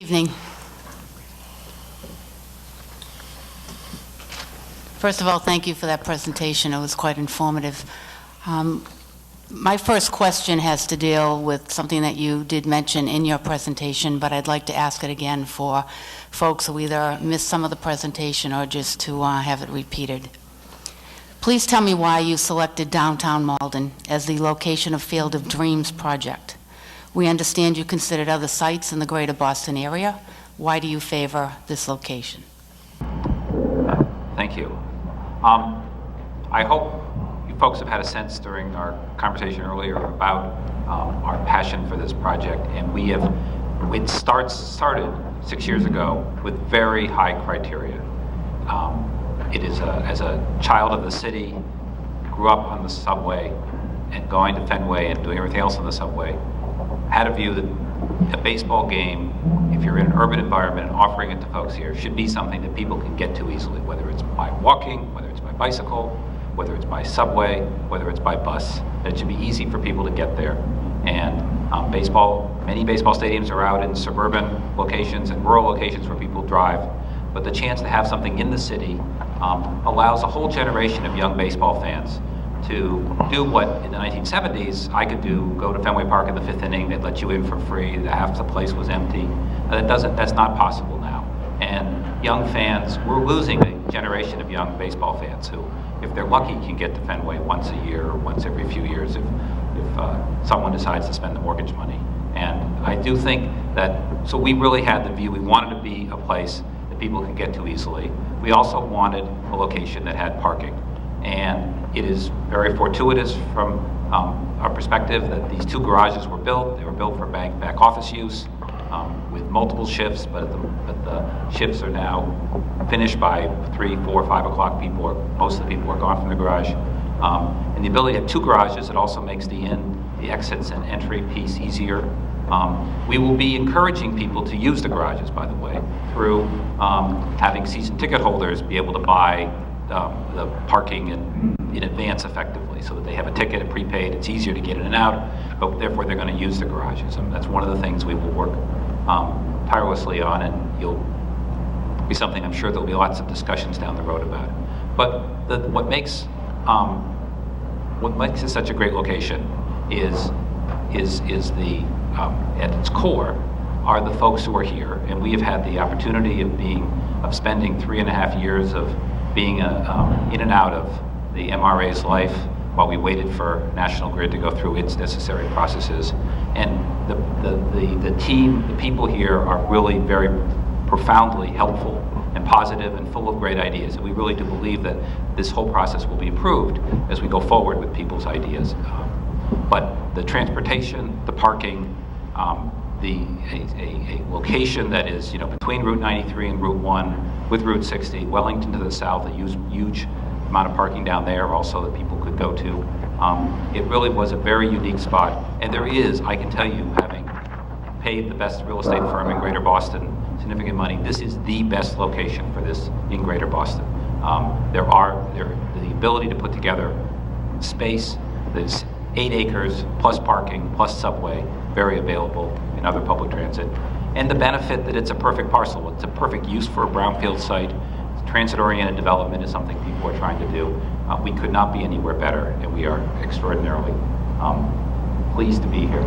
Evening. First of all, thank you for that presentation. It was quite informative. My first question has to deal with something that you did mention in your presentation, but I'd like to ask it again for folks who either missed some of the presentation or just to have it repeated. Please tell me why you selected downtown Malden as the location of Field of Dreams project. We understand you considered other sites in the greater Boston area. Why do you favor this location? Thank you. I hope you folks have had a sense during our conversation earlier about our passion for this project, and it started 6 years ago with very high criteria. It is as a child of the city, grew up on the subway and going to Fenway and doing everything else on the subway, had a view that a baseball game, if you're in an urban environment and offering it to folks here, should be something that people can get to easily, whether it's by walking, whether it's by bicycle, whether it's by subway, whether it's by bus. It should be easy for people to get there. And many baseball stadiums are out in suburban locations and rural locations where people drive. But the chance to have something in the city allows a whole generation of young baseball fans to do what in the 1970s I could do, go to Fenway Park in the fifth inning, they'd let you in for free, half the place was empty. That's not possible now. And young fans, we're losing a generation of young baseball fans who, if they're lucky, can get to Fenway once a year or once every few years if someone decides to spend the mortgage money. And I do think that, so we really had the view, we wanted to be a place that people could get to easily. We also wanted a location that had parking. And it is very fortuitous from our perspective that these two garages were built. They were built for back office use with multiple shifts, but the shifts are now finished by 3, 4, 5 o'clock. Most of the people are gone from the garage. And the ability to have two garages, it also makes the exits and entry piece easier. We will be encouraging people to use the garages, by the way, through having season ticket holders be able to buy the parking in advance effectively, so that they have a ticket, a prepaid, it's easier to get in and out, but therefore they're going to use the garages. And that's one of the things we will work tirelessly on, and you'll be something I'm sure there'll be lots of discussions down the road about it. But what makes it such a great location is the at its core are the folks who are here, and we have had the opportunity of spending 3.5 years of being in and out of the MRA's life while we waited for National Grid to go through its necessary processes. And the team, the people here are really very profoundly helpful and positive and full of great ideas. And we really do believe that this whole process will be improved as we go forward with people's ideas. But the transportation, the parking, a location that is between Route 93 and Route 1 with Route 60, Wellington to the south, a huge amount of parking down there also that people could go to. It really was a very unique spot. And there is, I can tell you, having paid the best real estate firm in Greater Boston significant money, this is the best location for this in Greater Boston. The ability to put together space that's 8 acres plus parking plus subway, very available in other public transit, and the benefit that it's a perfect parcel. It's a perfect use for a brownfield site. Transit-oriented development is something people are trying to do. We could not be anywhere better, and we are extraordinarily pleased to be here.